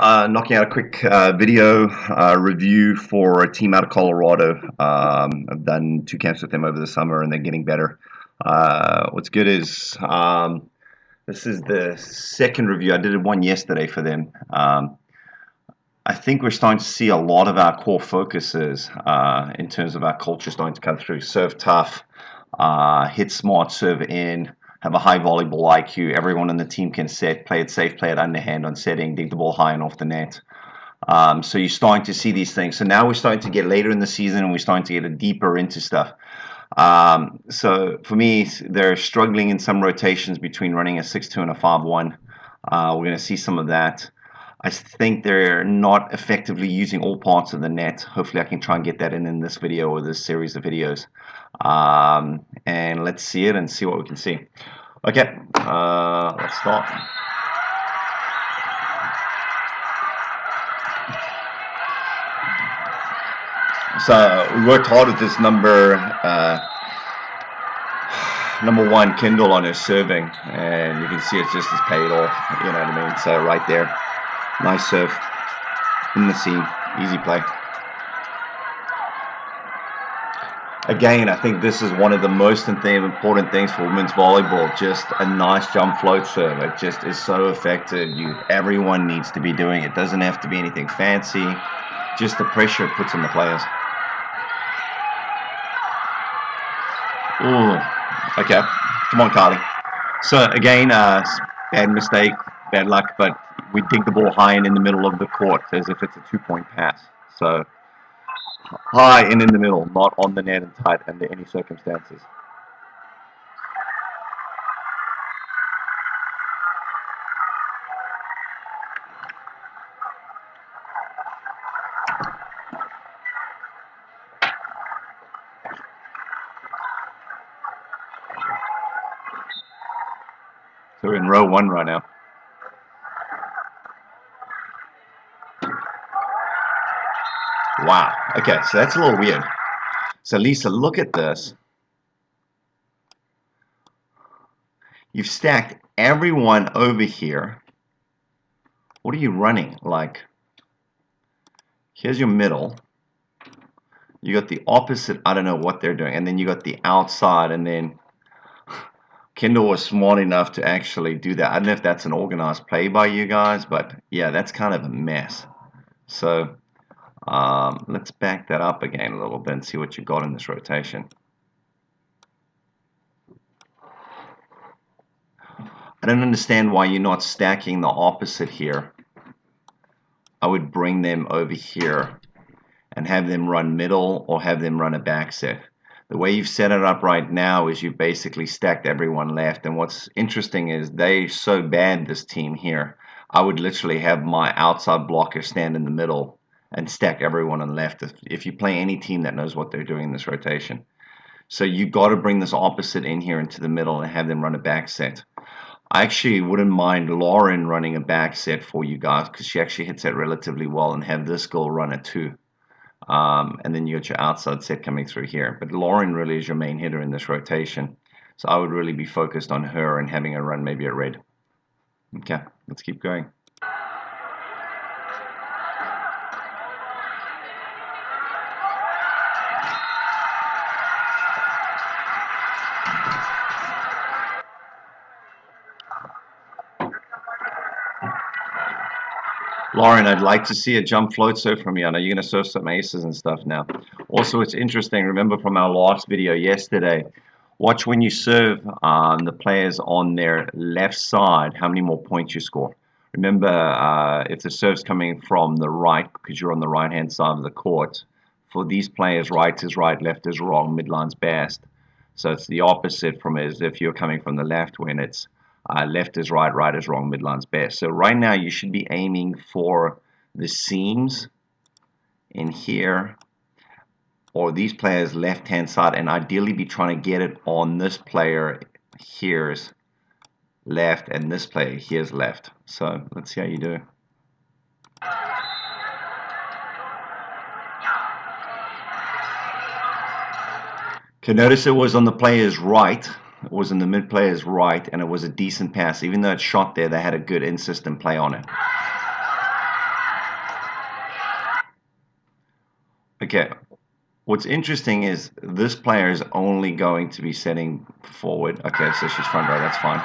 Knocking out a quick video review for a team out of Colorado. I've done 2 camps with them over the summer, and they're getting better. What's good is this is the second review. I did one yesterday for them. I think we're starting to see a lot of our core focuses in terms of our culture starting to come through. Serve tough, hit smart, serve in, have a high volleyball IQ. Everyone on the team can set, play it safe, play it underhand on setting, dig the ball high and off the net. So you're starting to see these things. So now we're starting to get later in the season, and we're starting to get deeper into stuff. So for me, they're struggling in some rotations between running a 6-2 and a 5-1. We're going to see some of that. I think they're not effectively using all parts of the net. Hopefully I can try and get that in this video or this series of videos. And let's see it and see what we can see. Okay, let's start. So we worked hard with this number one Kindle on her serving, and you can see it just has paid off. You know what I mean? So right there, nice serve in the seam, easy play. Again, I think this is one of the most important things for women's volleyball. Just a nice jump float serve. It just is so effective. Everyone needs to be doing it. Doesn't have to be anything fancy. Just the pressure it puts on the players. Ooh, okay. Come on, Carly. So again, bad mistake, bad luck, but we dig the ball high and in the middle of the court as if it's a 2-point pass. So high and in the middle, not on the net and tight under any circumstances. So we're in row 1 right now. Wow. Okay, so that's a little weird. So Lisa, look at this. You've stacked everyone over here. What are you running? Like, here's your middle. You got the opposite. I don't know what they're doing. And then you got the outside, and then Kendall was smart enough to actually do that. I don't know if that's an organized play by you guys, but yeah, that's kind of a mess. So let's back that up again a little bit and see what you got in this rotation. I don't understand why you're not stacking the opposite here. I would bring them over here and have them run middle or have them run a back set. The way you've set it up right now is you've basically stacked everyone left. And what's interesting is they're so bad, this team here. I would literally have my outside blocker stand in the middle and stack everyone on the left if you play any team that knows what they're doing in this rotation. So you got to bring this opposite in here into the middle and have them run a back set. I actually wouldn't mind Lauren running a back set for you guys because she actually hits that relatively well, and have this girl run it too. And then you got your outside set coming through here. But Lauren really is your main hitter in this rotation. So I would really be focused on her and having her run maybe a red. Okay, let's keep going. Lauren, I'd like to see a jump float serve from you. I know you're going to serve some aces and stuff now. Also, it's interesting, remember from our last video yesterday, watch when you serve the players on their left side, how many more points you score. Remember, if the serve's coming from the right, because you're on the right-hand side of the court, for these players, right is right, left is wrong, midline's best. So it's the opposite from as if you're coming from the left, when it's left is right, right is wrong, midline's best. So right now you should be aiming for the seams in here, or these players left hand side, and ideally be trying to get it on this player here's left and this player here's left. So let's see how you do. Okay, notice it was on the player's right. It was in the mid player's right, and it was a decent pass. Even though it shot there, they had a good in-system play on it. Okay. What's interesting is this player is only going to be setting forward. Okay, so she's front row. That's fine.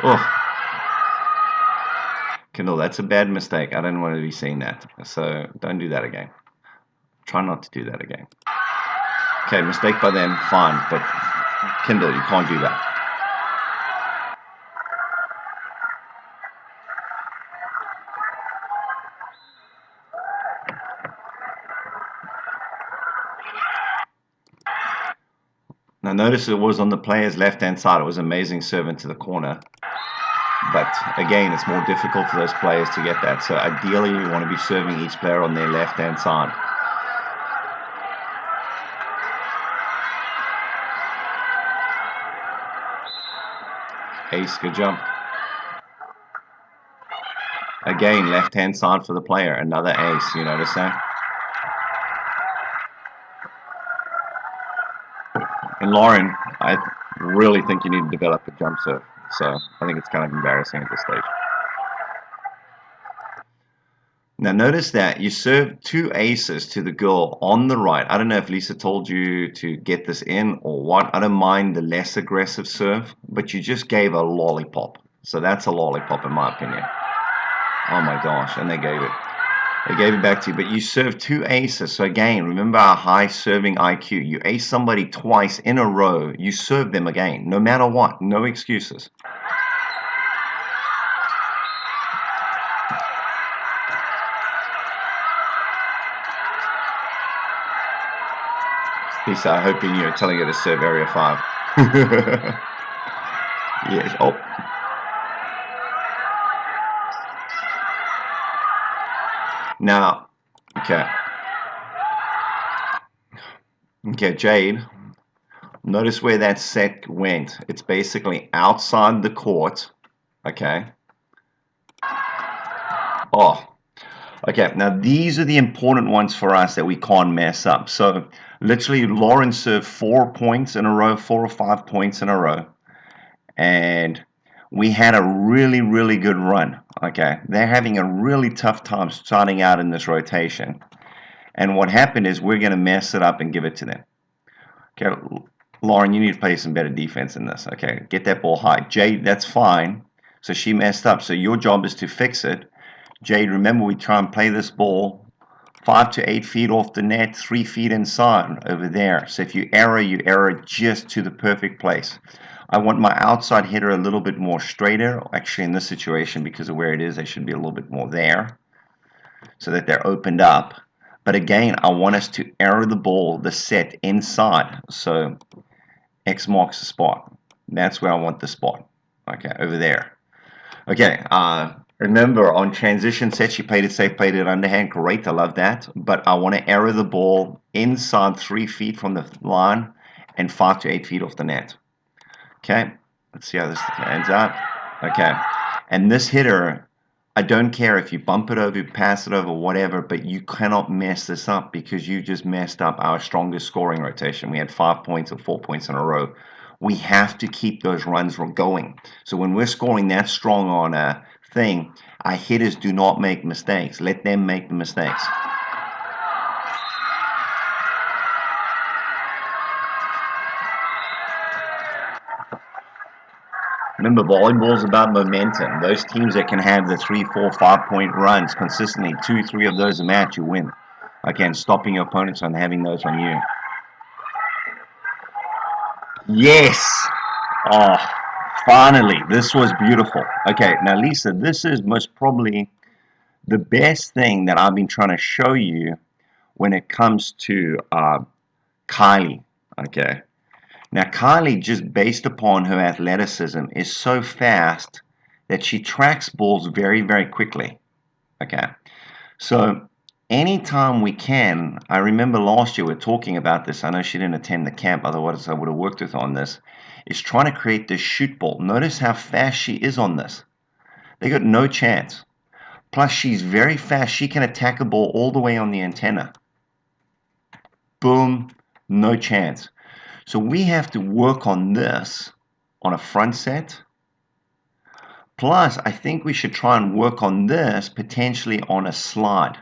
Oh, Kendall, that's a bad mistake. I don't want to be seeing that. So don't do that again. Try not to do that again. Okay, mistake by them, fine. But Kendall, you can't do that. Now notice it was on the player's left-hand side. It was amazing serve into the corner. But again, it's more difficult for those players to get that. So ideally, you want to be serving each player on their left-hand side. Ace, good jump. Again, left-hand side for the player. Another ace, you notice that? And Lauren, I really think you need to develop a jump serve. So I think it's kind of embarrassing at this stage. Now notice that you served two aces to the girl on the right. I don't know if Lisa told you to get this in or what. I don't mind the less aggressive serve, but you just gave a lollipop. So that's a lollipop in my opinion. Oh my gosh, and they gave it. They gave it back to you, but you served two aces. So again, remember our high serving IQ. You ace somebody twice in a row, you serve them again, no matter what, no excuses. Lisa, I hope you're telling her to serve area 5. Yes. Oh. Now, okay. Okay, Jade. Notice where that set went. It's basically outside the court. Okay. Oh. Okay, now these are the important ones for us that we can't mess up. So literally Lauren served 4 points in a row, 4 or 5 points in a row. And we had a really, really good run. Okay, they're having a really tough time starting out in this rotation. And what happened is we're going to mess it up and give it to them. Okay, Lauren, you need to play some better defense in this. Okay, get that ball high. Jade, that's fine. So she messed up. So your job is to fix it. Jade, remember we try and play this ball 5 to 8 feet off the net, 3 feet inside over there. So if you error just to the perfect place. I want my outside hitter a little bit more straighter. Actually, in this situation, because of where it is, they should be a little bit more there so that they're opened up. But again, I want us to error the ball, the set inside. So X marks the spot. That's where I want the spot. Okay, over there. Okay, remember on transition set, she played it safe, played it underhand. Great, I love that. But I want to error the ball inside 3 feet from the line and 5 to 8 feet off the net. Okay, let's see how this ends out. Okay, and this hitter, I don't care if you bump it over, you pass it over, whatever, but you cannot mess this up because you just messed up our strongest scoring rotation. We had 5 points or 4 points in a row. We have to keep those runs going. So when we're scoring that strong on a thing, our hitters do not make mistakes. Let them make the mistakes. Remember, volleyball is about momentum. Those teams that can have the 3, 4, 5 point runs consistently, 2, 3 of those a match, you win. Again, stopping your opponents from having those on you. Yes! Oh, finally, this was beautiful. Okay, now Lisa, this is most probably the best thing that I've been trying to show you when it comes to Kylie. Okay. Now, Kylie, just based upon her athleticism, is so fast that she tracks balls very, very quickly. Okay. So, anytime we can, I remember last year we were talking about this. I know she didn't attend the camp, otherwise I would have worked with her on this. Is trying to create this shoot ball. Notice how fast she is on this. They got no chance. Plus, she's very fast. She can attack a ball all the way on the antenna. Boom, no chance. So we have to work on this on a front set Plus, I think we should try and work on this potentially on a slide.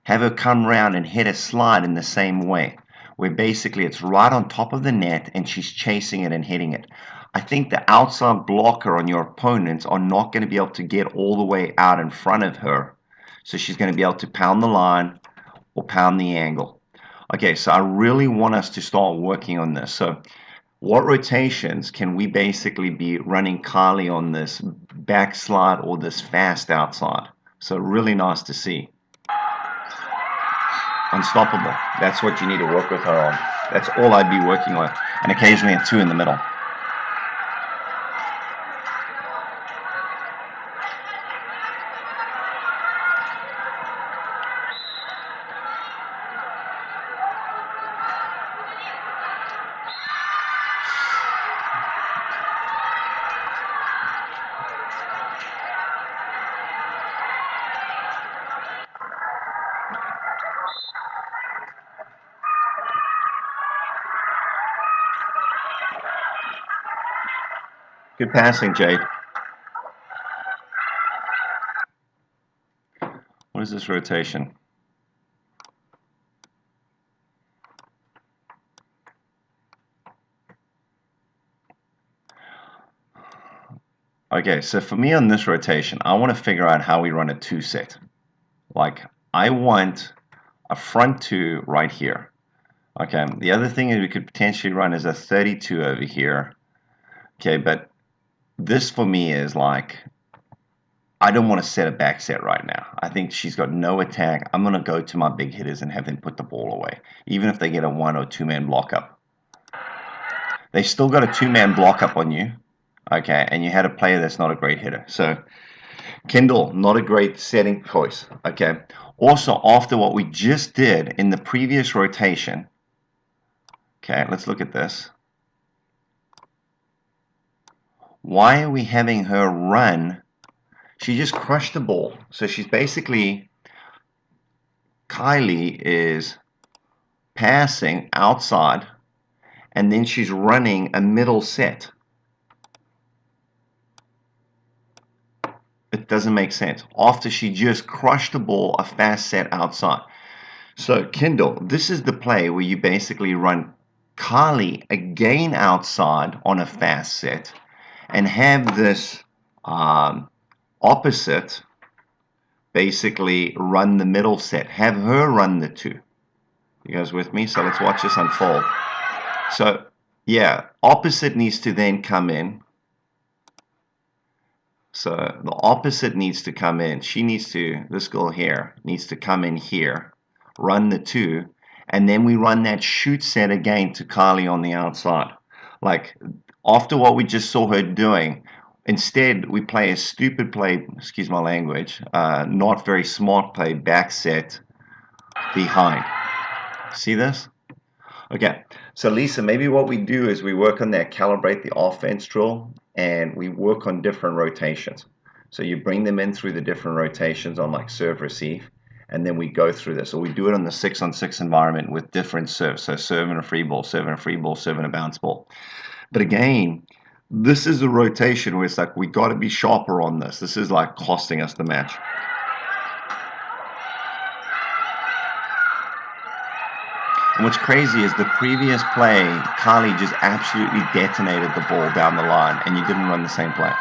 Have her come around and hit a slide in the same way, where basically it's right on top of the net and she's chasing it and hitting it. I think the outside blocker on your opponents are not going to be able to get all the way out in front of her. So she's going to be able to pound the line or pound the angle. Okay, so I really want us to start working on this. So what rotations can we basically be running Kylie on this backslide or this fast outside? So really nice to see. Unstoppable. That's what you need to work with her on. That's all I'd be working on. And occasionally a 2 in the middle. Good passing, Jade. What is this rotation? Okay, so for me on this rotation, I want to figure out how we run a 2 set. Like, I want a front 2 right here. Okay, the other thing is we could potentially run is a 32 over here. Okay, but this for me is like, I don't want to set a back set right now. I think she's got no attack. I'm going to go to my big hitters and have them put the ball away, even if they get a 1 or 2-man block up. They still got a 2-man block up on you, okay, and you had a player that's not a great hitter. So, Kendall, not a great setting choice, okay. Also, after what we just did in the previous rotation, okay, let's look at this. Why are we having her run? She just crushed the ball. So she's basically, Kylie is passing outside, and then she's running a middle set. It doesn't make sense. After she just crushed the ball, a fast set outside. So Kendall, this is the play where you basically run Kylie again outside on a fast set and have this opposite basically run the middle set. Have her run the 2. You guys with me? So let's watch this unfold. So yeah, opposite needs to then come in. So the opposite needs to come in. She needs to, this girl here, needs to come in here, run the 2, and then we run that shoot set again to Kylie on the outside. Like, after what we just saw her doing, instead we play a stupid play, excuse my language, not very smart play, back set behind. See this? Okay, so Lisa, maybe what we do is we work on that calibrate the offense drill, and we work on different rotations. So you bring them in through the different rotations on like serve receive, and then we go through this. So we do it on the 6-on-6 environment with different serves. So serve and a free ball, serve and a free ball, serve and a bounce ball. But again, this is a rotation where it's like we got to be sharper on this. This is like costing us the match. And what's crazy is the previous play, Kylie just absolutely detonated the ball down the line, and you didn't run the same play.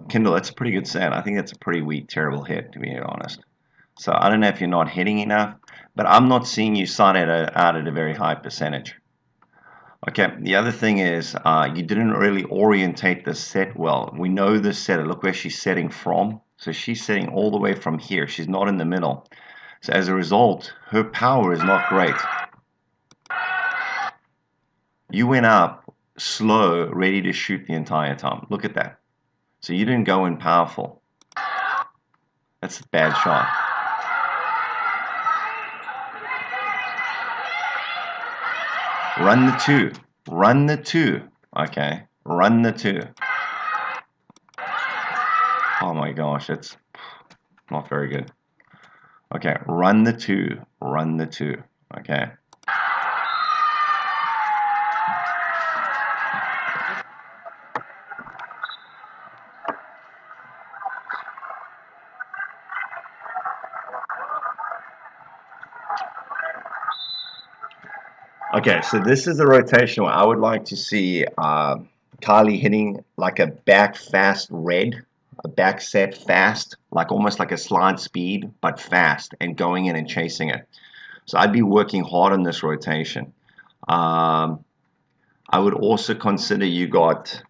Kendall, that's a pretty good set. I think that's a pretty weak, terrible hit, to be honest. So I don't know if you're not hitting enough, but I'm not seeing you sign it out at a very high percentage. Okay, the other thing is you didn't really orientate the set well. We know this setter. Look where she's setting from. So she's setting all the way from here. She's not in the middle. So as a result, her power is not great. You went up slow, ready to shoot the entire time. Look at that. So you didn't go in powerful. That's a bad shot. Run the two. Run the two. Okay. Run the two. Oh my gosh, it's not very good. Okay, run the two. Run the two. Okay. Okay, so this is the rotation where I would like to see Kylie hitting like a back fast red, a back set fast, like almost like a slide speed, but fast, and going in and chasing it. So I'd be working hard on this rotation. I would also consider you got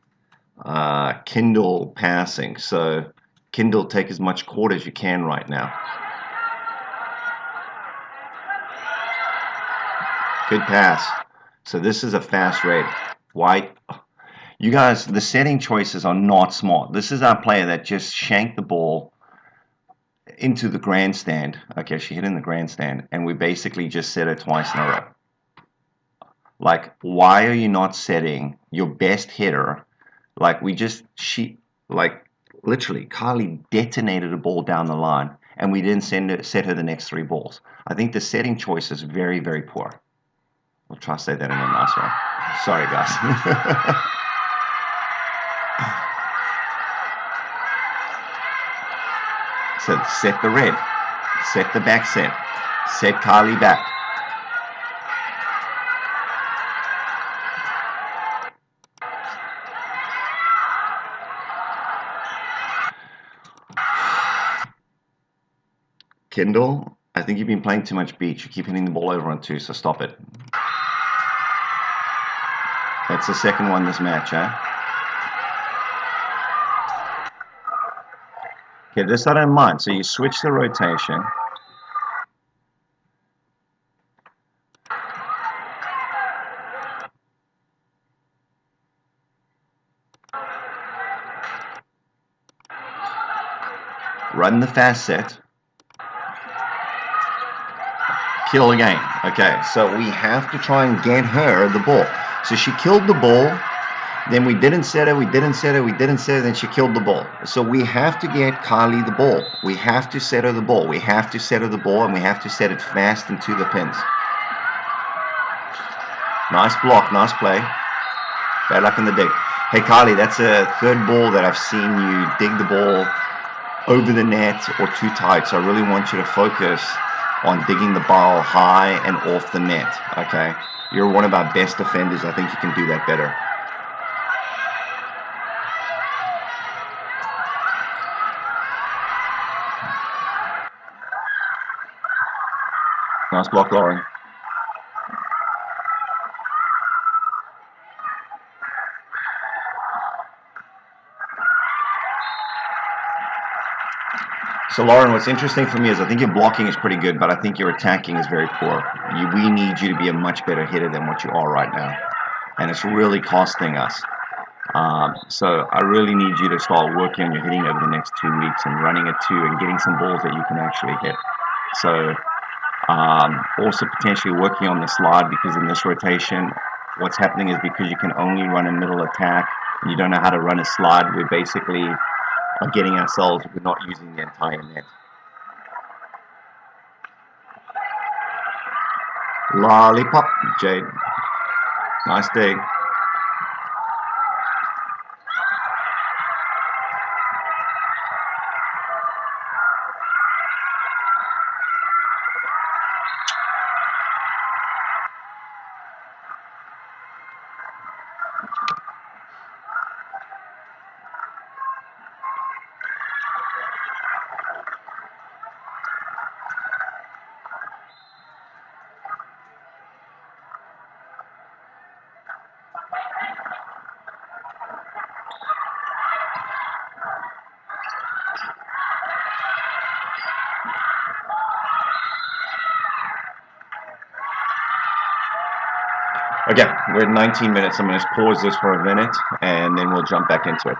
Kindle passing. So Kindle, take as much court as you can right now. Good pass. So this is a fast red. White. You guys, the setting choices are not smart. This is our player that just shanked the ball into the grandstand. Okay, she hit in the grandstand, and we basically just set her twice in a row. Like, why are you not setting your best hitter? Like, literally, Kylie detonated a ball down the line, and we didn't set her the next 3 balls. I think the setting choice is very, very poor. I'll try to say that in a nice way. Sorry, guys. So set the red, set the back set Kylie back. Kendall, I think you've been playing too much beach. You keep hitting the ball over on 2, so stop it. That's the second one this match, huh? Okay, this I don't mind. So you switch the rotation. Run the fast set. Kill again. Okay, so we have to try and get her the ball. So she killed the ball. Then we didn't set her, we didn't set her, we didn't set her, then she killed the ball. So we have to get Kylie the ball. We have to set her the ball. We have to set her the ball, and we have to set it fast into the pins. Nice block, nice play. Bad luck in the dig. Hey, Kylie, that's a 3rd ball that I've seen you dig the ball over the net or too tight. So I really want you to focus on digging the ball high and off the net, okay? You're one of our best defenders. I think you can do that better. Nice block, Lauren. So, Lauren, what's interesting for me is I think your blocking is pretty good, but I think your attacking is very poor. We need you to be a much better hitter than what you are right now. And it's really costing us. So I really need you to start working on your hitting over the next 2 weeks and running a 2 and getting some balls that you can actually hit. So also potentially working on the slide, because in this rotation, what's happening is because you can only run a middle attack and you don't know how to run a slide, we're basically getting ourselves, we're not using the entire net. Lollipop, Jade. Nice dig. Okay, we're at 19 minutes. I'm going to pause this for a minute and then we'll jump back into it.